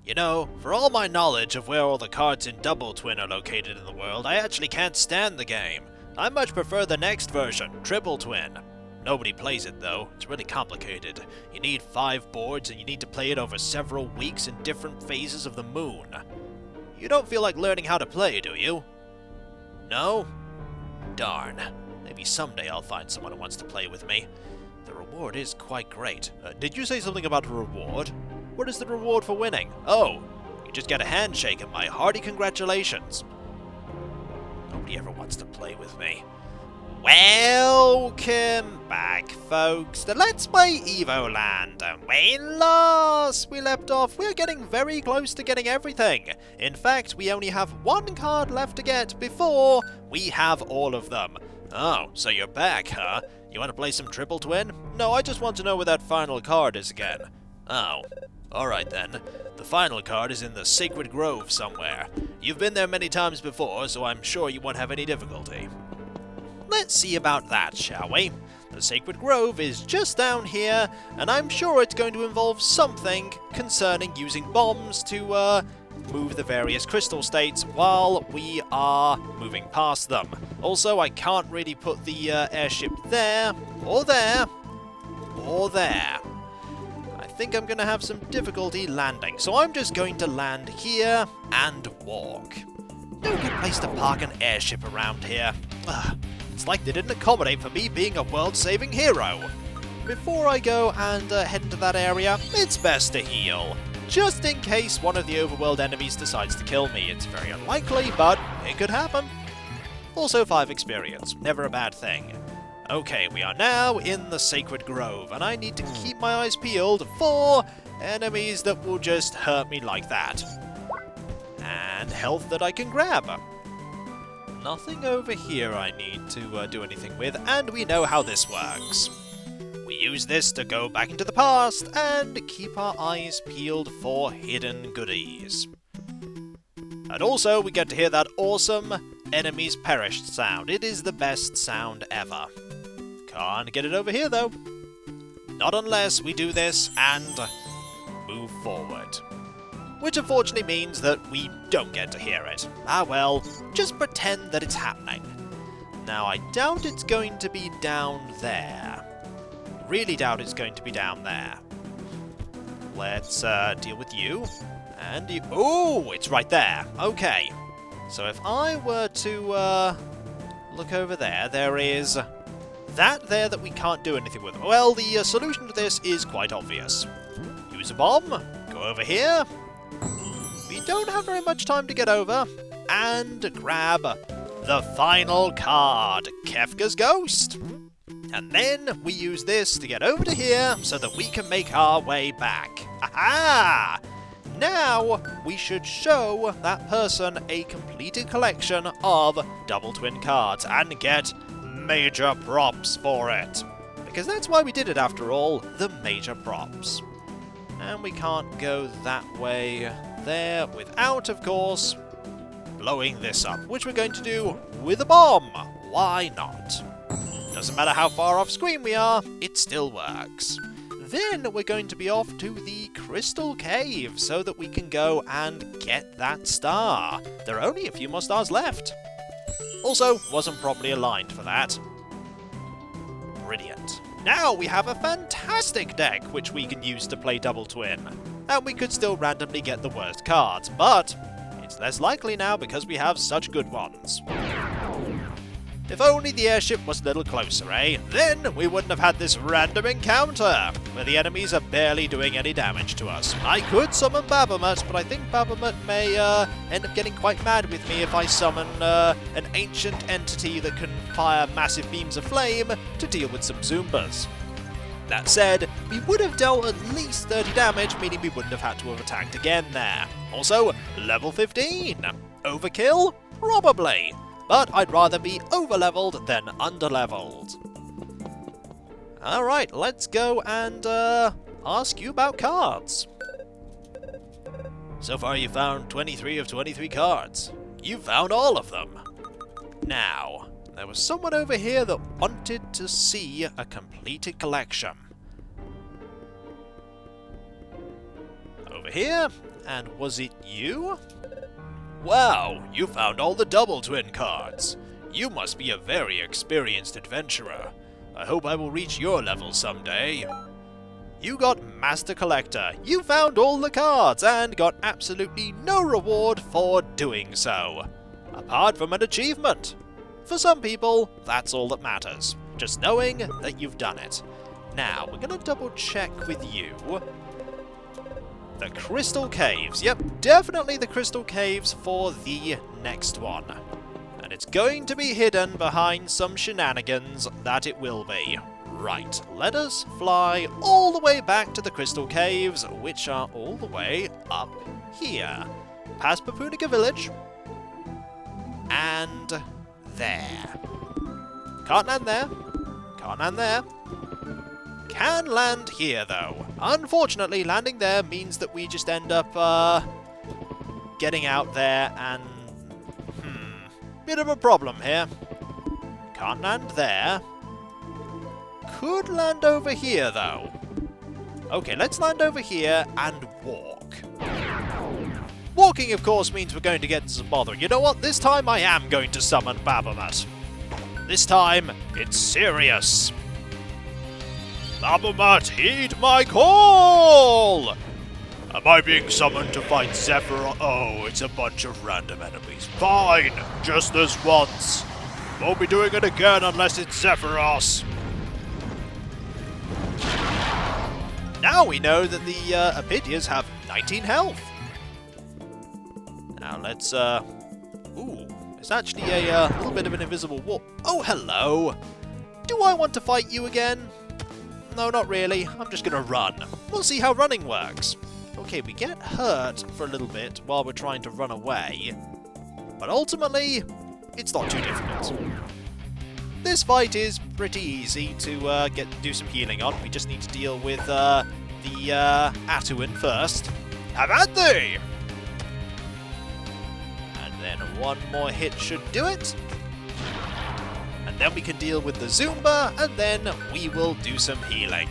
You know, for all my knowledge of where all the cards in Double Twin are located in the world, I actually can't stand the game. I much prefer the next version, Triple Twin. Nobody plays it though, it's really complicated. You need 5 boards and you need to play it over several weeks in different phases of the moon. You don't feel like learning how to play, do you? No? Darn. Maybe someday I'll find someone who wants to play with me. The reward is quite great. Did you say something about a reward? What is the reward for winning? Oh, you just get a handshake and my hearty congratulations. Nobody ever wants to play with me. Welcome back, folks, to Let's Play Evoland. When last we left off, we're getting very close to getting everything. In fact, we only have 1 card left to get before we have all of them. Oh, so you're back, huh? You want to play some Triple Twin? No, I just want to know where that final card is again. Oh, alright then. The final card is in the Sacred Grove somewhere. You've been there many times before, so I'm sure you won't have any difficulty. Let's see about that, shall we? The Sacred Grove is just down here, and I'm sure it's going to involve something concerning using bombs to, move the various crystal states while we are moving past them. Also, I can't really put the airship there, or there, or there. I think I'm going to have some difficulty landing, so I'm just going to land here and walk. No good place to park an airship around here. Ugh. It's like they didn't accommodate for me being a world-saving hero. Before I go and head into that area, it's best to heal. Just in case one of the overworld enemies decides to kill me. It's very unlikely, but it could happen. Also 5 experience, never a bad thing. Okay, we are now in the Sacred Grove, and I need to keep my eyes peeled for enemies that will just hurt me like that. And health that I can grab. Nothing over here I need to do anything with, and we know how this works. We use this to go back into the past and keep our eyes peeled for hidden goodies. And also, we get to hear that awesome enemies perished sound. It is the best sound ever. Can't get it over here, though. Not unless we do this and move forward. Which unfortunately means that we don't get to hear it. Ah well, just pretend that it's happening. Now I doubt it's going to be down there. Really doubt it's going to be down there. Let's deal with you. And you... Oh, it's right there. Okay. So if I were to look over there, there is that there that we can't do anything with. Well, the solution to this is quite obvious. Use a bomb, go over here. We don't have very much time to get over, and grab the final card, Kefka's Ghost. And then we use this to get over to here so that we can make our way back. Aha! Now we should show that person a completed collection of Double Twin cards and get major props for it. Because that's why we did it after all, the major props. And we can't go that way there without, of course, blowing this up, which we're going to do with a bomb. Why not? Doesn't matter how far off screen we are, it still works. Then we're going to be off to the Crystal Cave so that we can go and get that star. There are only a few more stars left. Also, wasn't properly aligned for that. Brilliant. Now we have a fantastic deck which we can use to play Double Twin. And we could still randomly get the worst cards, but it's less likely now because we have such good ones. If only the airship was a little closer, eh? Then we wouldn't have had this random encounter, where the enemies are barely doing any damage to us. I could summon Babamat, but I think Babamat may end up getting quite mad with me if I summon an ancient entity that can fire massive beams of flame to deal with some Zoombas. That said, we would have dealt at least 30 damage, meaning we wouldn't have had to have attacked again there. Also, level 15. Overkill? Probably. But I'd rather be over-leveled than under-leveled. Alright, let's go and ask you about cards. So far you found 23 of 23 cards. You found all of them. Now, there was someone over here that wanted to see a completed collection. Over here, And was it you? Wow, you found all the double twin cards. You must be a very experienced adventurer. I hope I will reach your level someday. You got Master Collector. You found all the cards and got absolutely no reward for doing so. Apart from an achievement. For some people, that's all that matters. Just knowing that you've done it. Now, we're going to double check with you. The Crystal Caves. Yep, definitely the Crystal Caves for the next one. And it's going to be hidden behind some shenanigans that it will be. Right, let us fly all the way back to the Crystal Caves, which are all the way up here. Past Papunica Village. And there. Can't land there. Can't land there. Can land here, though. Unfortunately, landing there means that we just end up, getting out there and... bit of a problem here. Can't land there. Could land over here, though. Okay, let's land over here and walk. Walking, of course, means we're going to get into some bother. You know what? This time I am going to summon Babamat. This time, it's serious. Babamat, heed my call! Am I being summoned to fight Zephyr? Oh, it's a bunch of random enemies. Fine, just this once. Won't be doing it again unless it's Zephyros. Now we know that the Apidias have 19 health. Now let's, ooh, it's actually a little bit of an invisible wall. Oh, hello. Do I want to fight you again? No, not really. I'm just gonna run. We'll see how running works. Okay, we get hurt for a little bit while we're trying to run away. But ultimately, it's not too difficult. This fight is pretty easy to do some healing on. We just need to deal with the Atuan first. Have at thee! And then one more hit should do it. And then we can deal with the Zumba, and then we will do some healing.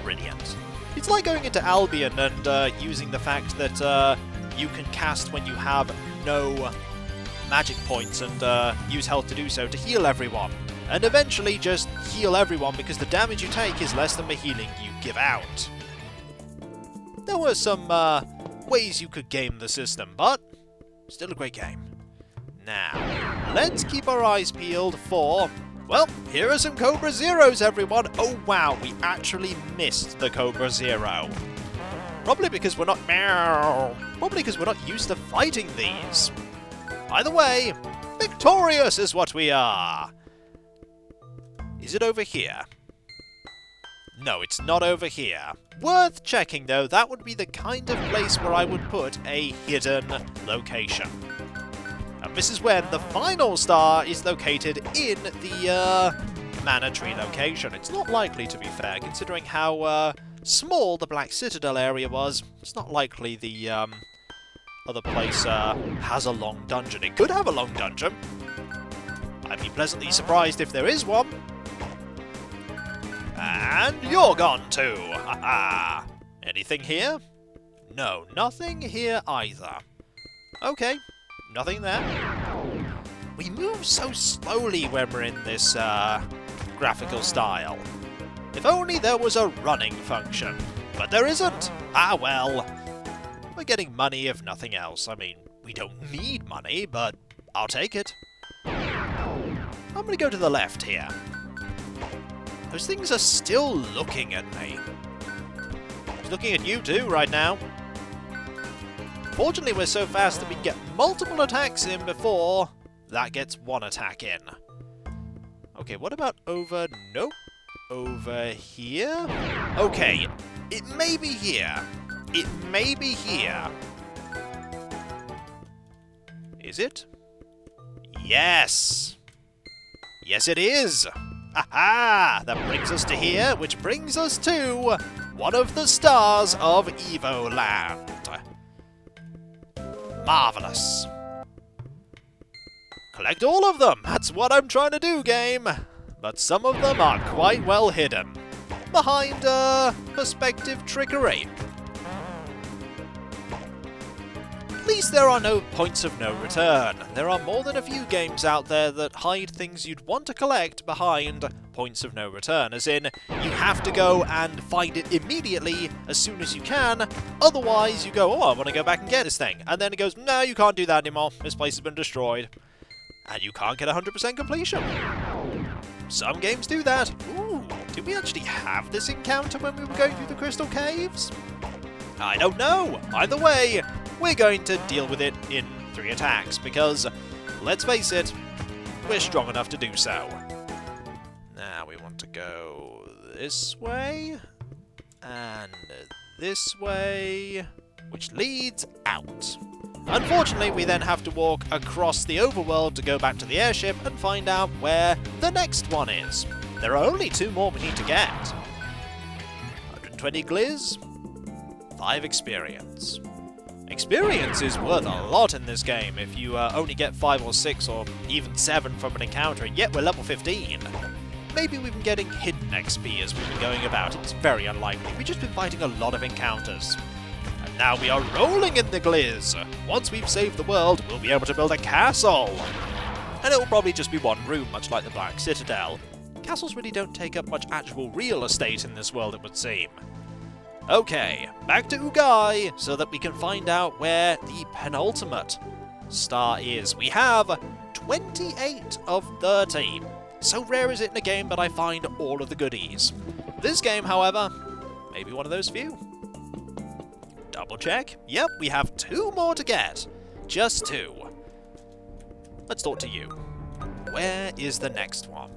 Brilliant. It's like going into Albion and using the fact that you can cast when you have no magic points and use health to do so to heal everyone. And eventually just heal everyone because the damage you take is less than the healing you give out. There were some ways you could game the system, but still a great game. Now, let's keep our eyes peeled for... Well, here are some Cobra Zeros, everyone! Oh wow, we actually missed the Cobra Zero. Probably because we're not... Probably because we're not used to fighting these. Either way, victorious is what we are! Is it over here? No, it's not over here. Worth checking, though. That would be the kind of place where I would put a hidden location. And this is when the final star is located in the Mana Tree location. It's not likely, to be fair, considering how small the Black Citadel area was. It's not likely the other place has a long dungeon. It could have a long dungeon. I'd be pleasantly surprised if there is one. And you're gone too! Ha-ha! Anything here? No, nothing here either. Okay, nothing there. We move so slowly when we're in this graphical style. If only there was a running function. But there isn't! Ah well. We're getting money if nothing else. I mean, we don't need money, but I'll take it. I'm gonna go to the left here. Those things are still looking at me. He's looking at you too right now. Fortunately, we're so fast that we can get multiple attacks in before that gets one attack in. Okay, what about over... Nope. Over here? Okay, it may be here. It may be here. Is it? Yes! Yes, it is! Ha-ha! That brings us to here, which brings us to one of the stars of Evoland. Marvelous. Collect all of them! That's what I'm trying to do, game! But some of them are quite well hidden. Behind, perspective trickery. At least there are no points of no return. There are more than a few games out there that hide things you'd want to collect behind points of no return, as in, you have to go and find it immediately as soon as you can, otherwise you go, oh, I want to go back and get this thing, and then it goes, no, you can't do that anymore, this place has been destroyed, and you can't get 100% completion. Some games do that. Ooh, did we actually have this encounter when we were going through the Crystal Caves? I don't know. Either way, we're going to deal with it in 3 attacks, because, let's face it, we're strong enough to do so. Now we want to go this way, and this way, which leads out. Unfortunately, we then have to walk across the overworld to go back to the airship and find out where the next one is. There are only 2 more we need to get. 120 gliz, 5 experience. Experience is worth a lot in this game if you only get 5 or 6 or even 7 from an encounter, and yet we're level 15. Maybe we've been getting hidden XP as we've been going about. It's very unlikely. We've just been fighting a lot of encounters. And now we are rolling in the gliz. Once we've saved the world, we'll be able to build a castle. And it will probably just be 1 room, much like the Black Citadel. Castles really don't take up much actual real estate in this world, it would seem. Okay, back to Ugai, so that we can find out where the penultimate star is. We have 28 of 30. So rare is it in a game that I find all of the goodies. This game, however, may be one of those few. Double check. Yep, we have 2 more to get. Just 2. Let's talk to you. Where is the next one?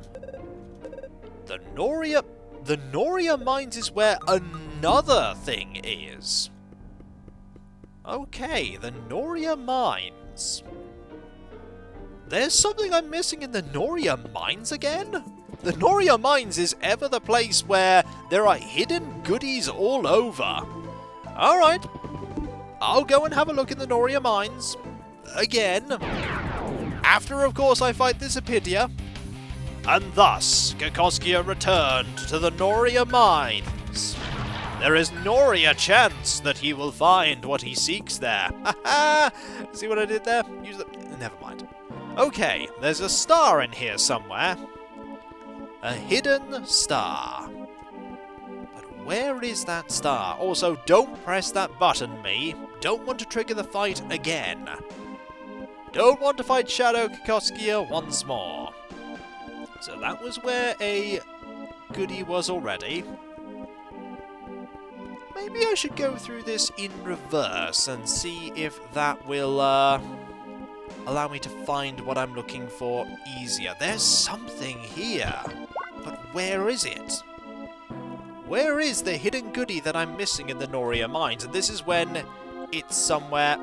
The Nuria Mines is where another thing is. Okay, the Nuria Mines. There's something I'm missing in the Nuria Mines again? The Nuria Mines is ever the place where there are hidden goodies all over. Alright, I'll go and have a look in the Nuria Mines. Again. After, of course, I fight this Epidia. And thus, Kikoskia returned to the Nuria Mines. There is Nuria chance that he will find what he seeks there. Ha See what I did there? Never mind. Okay, there's a star in here somewhere. A hidden star. But where is that star? Also, don't press that button, me. Don't want to trigger the fight again. Don't want to fight Shadow Kikoskia once more. So that was where a goodie was already. Maybe I should go through this in reverse and see if that will allow me to find what I'm looking for easier. There's something here, but where is it? Where is the hidden goodie that I'm missing in the Nuria Mines? And this is when it's somewhere...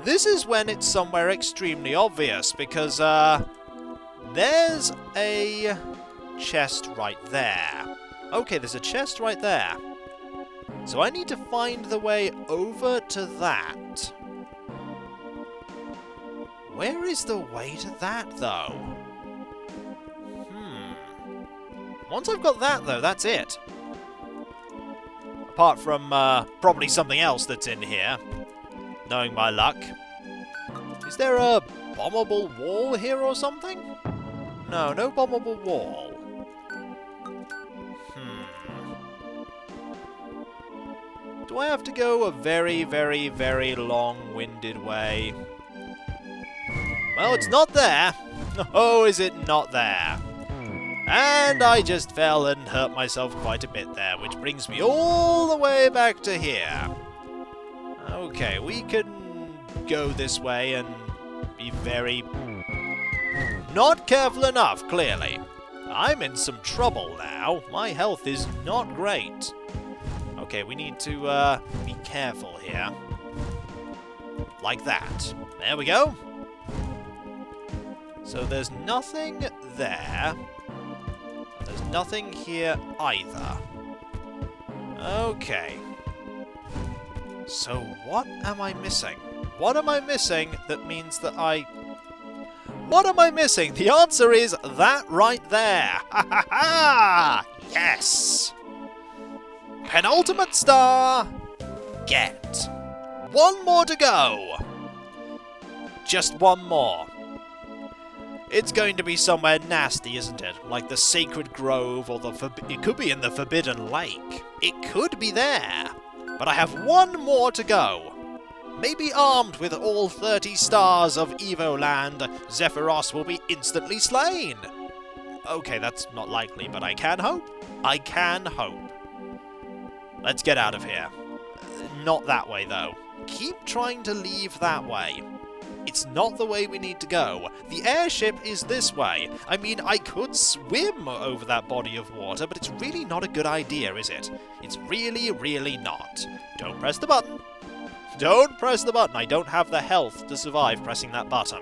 This is when it's somewhere extremely obvious, because there's a chest right there. Okay, there's a chest right there. So I need to find the way over to that. Where is the way to that, though? Once I've got that, though, that's it. Apart from, probably something else that's in here. Knowing my luck. Is there a bombable wall here or something? No, no bombable wall. Do I have to go a very, very, very long-winded way? Well, it's not there. Oh, is it not there? And I just fell and hurt myself quite a bit there, which brings me all the way back to here. Okay, we can go this way and be very... not careful enough, clearly. I'm in some trouble now. My health is not great. Okay, we need to be careful here. Like that. There we go. So there's nothing there. There's nothing here either. Okay. So what am I missing? What am I missing that means that I... What am I missing? The answer is that right there. Ha ha ha! Yes! Penultimate star! Get. One more to go! Just one more. It's going to be somewhere nasty, isn't it? Like the Sacred Grove, or it could be in the Forbidden Lake. It could be there. But I have one more to go. Maybe armed with all 30 stars of Evoland, Zephyros will be instantly slain. Okay, that's not likely, but I can hope. I can hope. Let's get out of here. Not that way, though. Keep trying to leave that way. It's not the way we need to go. The airship is this way. I mean, I could swim over that body of water, but it's really not a good idea, is it? It's really, really not. Don't press the button. Don't press the button. I don't have the health to survive pressing that button.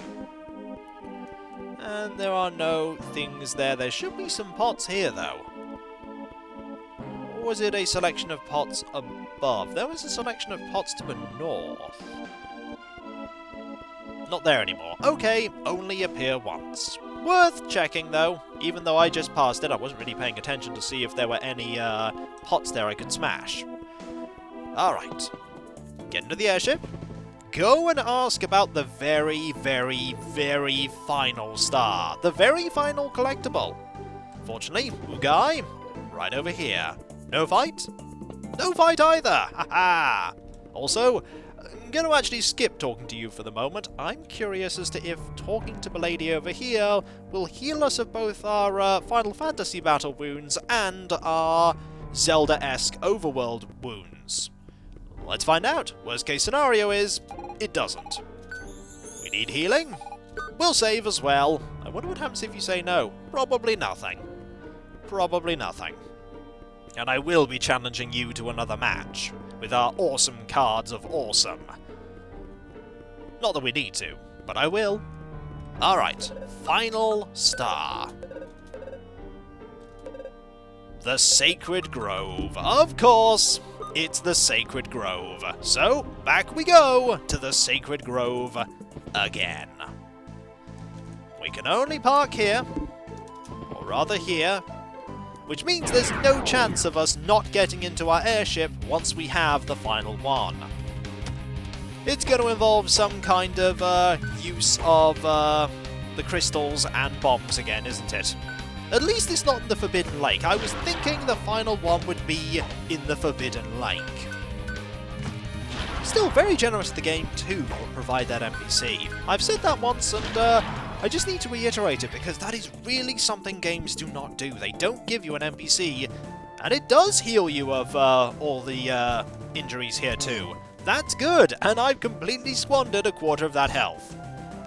And there are no things there. There should be some pots here, though. Or was it a selection of pots above? There was a selection of pots to the north. Not there anymore. Okay, only appear once. Worth checking, though. Even though I just passed it, I wasn't really paying attention to see if there were any pots there I could smash. Alright. Get into the airship. Go and ask about the very, very, very final star. The very final collectible. Fortunately, Ugai, right over here. No fight? No fight either! Haha! Also, I'm going to actually skip talking to you for the moment. I'm curious as to if talking to Milady over here will heal us of both our Final Fantasy battle wounds and our Zelda-esque overworld wounds. Let's find out. Worst case scenario is, it doesn't. We need healing? We'll save as well. I wonder what happens if you say no. Probably nothing. Probably nothing. And I will be challenging you to another match, with our awesome cards of awesome. Not that we need to, but I will. Alright, final star. The Sacred Grove. Of course, it's the Sacred Grove. So, back we go to the Sacred Grove again. We can only park here, or rather here, which means there's no chance of us not getting into our airship once we have the final one. It's going to involve some kind of use of the crystals and bombs again, isn't it? At least it's not in the Forbidden Lake. I was thinking the final one would be in the Forbidden Lake. Still very generous to the game to provide that NPC. I've said that once, and I just need to reiterate it because that is really something games do not do. They don't give you an NPC, and it does heal you of all the injuries here too. That's good, and I've completely squandered a quarter of that health.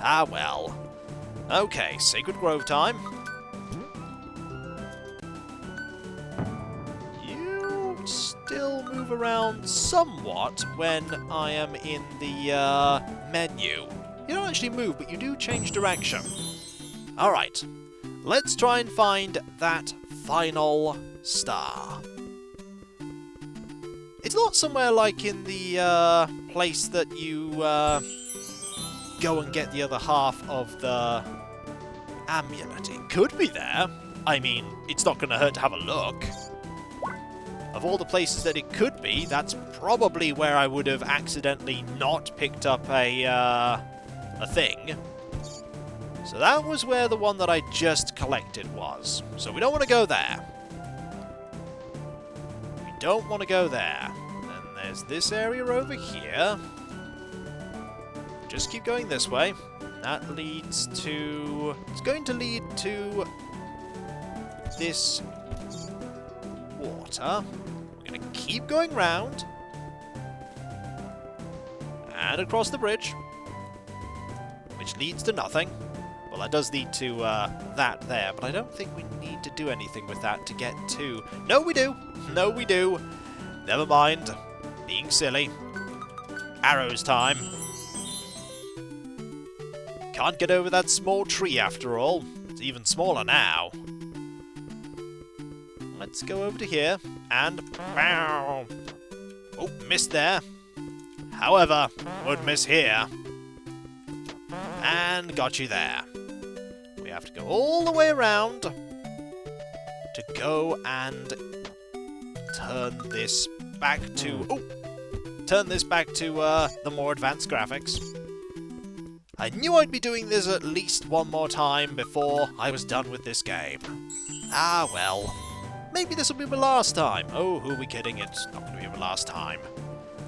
Ah well. Okay, Sacred Grove time. You still move around somewhat when I am in the menu. You don't actually move, but you do change direction. Alright, let's try and find that final star. It's not somewhere like in the place that you go and get the other half of the amulet. It could be there. I mean, it's not going to hurt to have a look. Of all the places that it could be, that's probably where I would have accidentally not picked up a thing. So that was where the one that I just collected was. So we don't want to go there. We don't want to go there. And there's this area over here. Just keep going this way. That leads to... It's going to lead to this water. We're going to keep going round. And across the bridge. Which leads to nothing. Well, that does lead to that there, but I don't think we need to do anything with that to get to... No, we do! No, we do! Never mind. Being silly. Arrows time. Can't get over that small tree after all. It's even smaller now. Let's go over to here, and... Oh, missed there. However, would miss here. And got you there. We have to go all the way around to go and turn this back to... Oh! turn this back to the more advanced graphics. I knew I'd be doing this at least one more time before I was done with this game. Ah, well. Maybe this will be my last time. Oh, who are we kidding? It's not going to be my last time.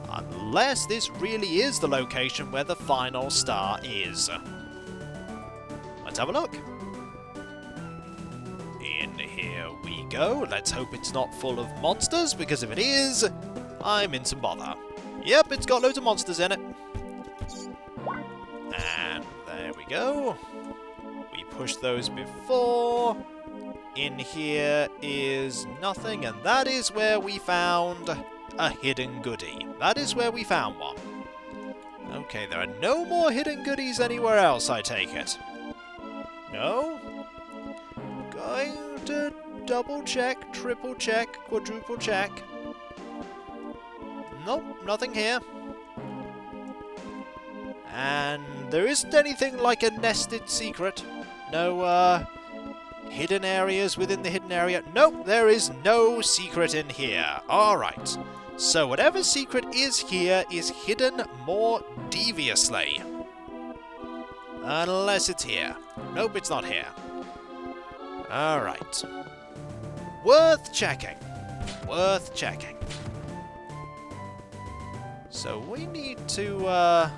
Unless this really is the location where the final star is. Let's have a look. In here we go. Let's hope it's not full of monsters, because if it is, I'm in some bother. Yep, it's got loads of monsters in it. And there we go. We pushed those before. In here is nothing, and that is where we found a hidden goodie. That is where we found one. Okay, there are no more hidden goodies anywhere else, I take it. No? Going to double check, triple check, quadruple check. Nope, nothing here. And there isn't anything like a nested secret. No, hidden areas within the hidden area. Nope, there is no secret in here. Alright. So whatever secret is here is hidden more deviously. Unless it's here. Nope, it's not here. Alright. Worth checking. Worth checking. So we need to,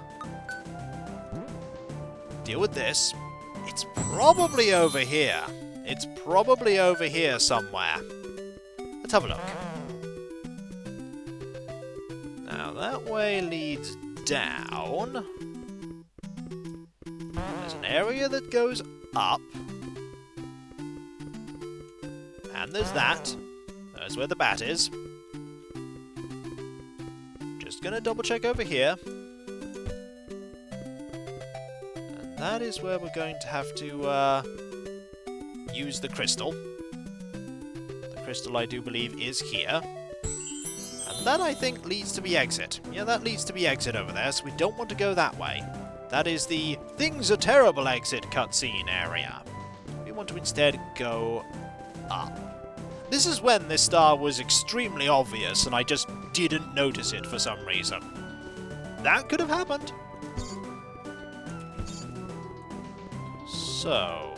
deal with this. It's probably over here. It's probably over here somewhere. Let's have a look. Now that way leads down. There's an area that goes up. And there's that. There's where the bat is. Just gonna double check over here. And that is where we're going to have to use the crystal. The crystal, I do believe, is here. And that, I think, leads to the exit. Yeah, that leads to the exit over there, so we don't want to go that way. That is the Things Are Terrible exit cutscene area. We want to instead go up. This is when this star was extremely obvious and I just didn't notice it for some reason. That could have happened. So,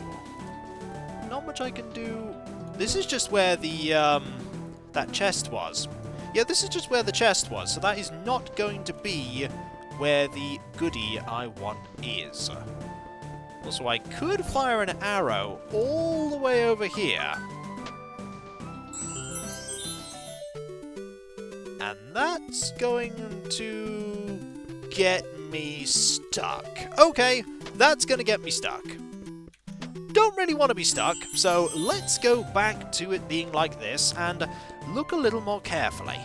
not much I can do. This is just where the, that chest was. Yeah, this is just where the chest was, so that is not going to be where the goodie I want is. Also, I could fire an arrow all the way over here. And that's going to get me stuck. Okay, that's going to get me stuck. Don't really want to be stuck, so let's go back to it being like this and look a little more carefully.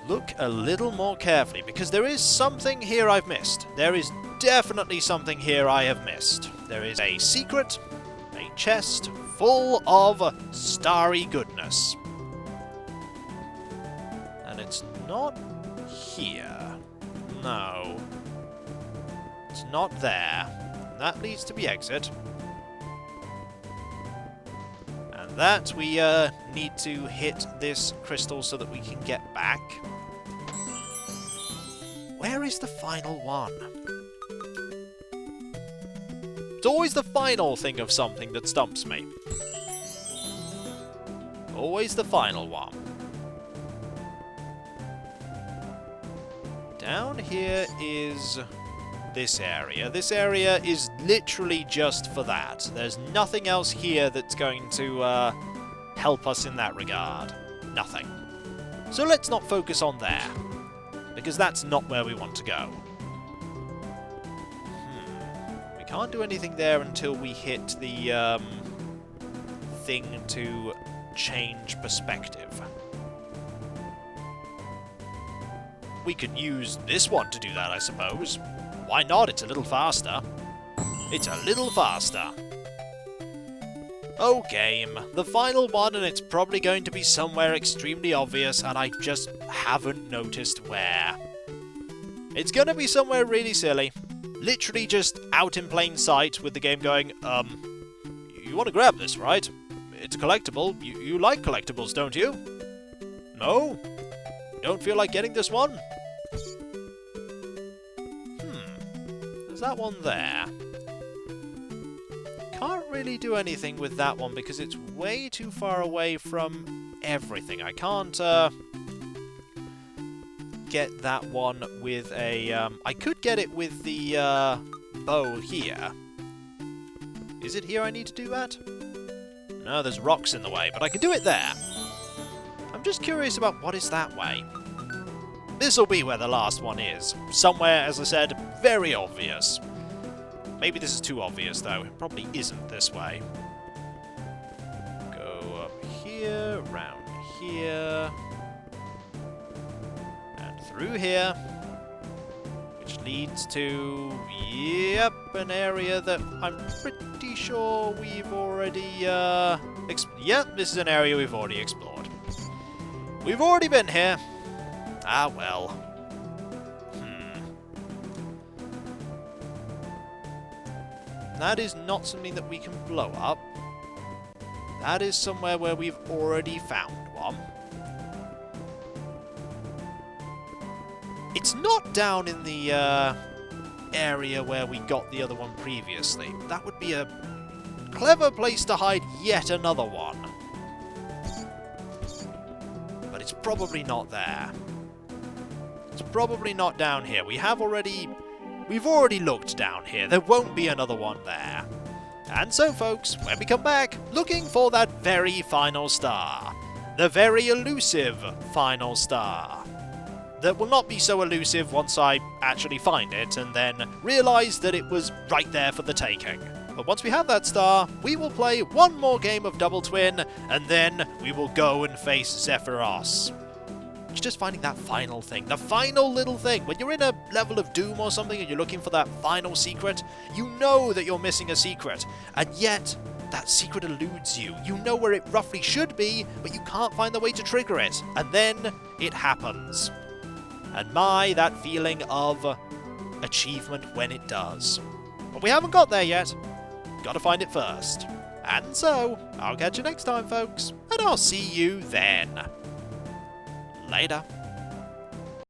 Look a little more carefully, because there is something here I've missed. There is definitely something here I have missed. There is a secret, a chest full of starry goodness. And it's not here. No. It's not there. That leads to the exit. And that we need to hit this crystal so that we can get back. Where is the final one? It's always the final thing of something that stumps me. Always the final one. Down here is this area. This area is literally just for that. There's nothing else here that's going to help us in that regard. Nothing. So let's not focus on there, because that's not where we want to go. We can't do anything there until we hit the thing to change perspective. We could use this one to do that, I suppose. Why not? It's a little faster. It's a little faster. Oh, game. The final one, and it's probably going to be somewhere extremely obvious, and I just haven't noticed where. It's gonna be somewhere really silly. Literally just out in plain sight with the game going, you want to grab this, right? It's a collectible. You like collectibles, don't you? No? don't feel like getting this one. There's that one there. Can't really do anything with that one because it's way too far away from everything. I can't get that one with a... I could get it with the bow here. Is it here I need to do that? No, there's rocks in the way, but I can do it there. I'm just curious about what is that way. This'll be where the last one is. Somewhere, as I said, very obvious. Maybe this is too obvious, though. It probably isn't this way. Go up here, round here, and through here, which leads to, yep, an area that I'm pretty sure we've already, yep, this is an area we've already explored. We've already been here. Ah, well. That is not something that we can blow up. That is somewhere where we've already found one. It's not down in the area where we got the other one previously. That would be a clever place to hide yet another one. But it's probably not there. It's probably not down here. We've already looked down here. There won't be another one there. And so, folks, when we come back, looking for that very final star. The very elusive final star. That will not be so elusive once I actually find it and then realise that it was right there for the taking. But once we have that star, we will play one more game of Double Twin, and then we will go and face Zephyros. It's just finding that final thing, the final little thing. When you're in a level of Doom or something and you're looking for that final secret, you know that you're missing a secret, and yet that secret eludes you. You know where it roughly should be, but you can't find the way to trigger it, and then it happens. And that feeling of achievement when it does. But we haven't got there yet. Gotta find it first. And so, I'll catch you next time, folks, and I'll see you then. Later.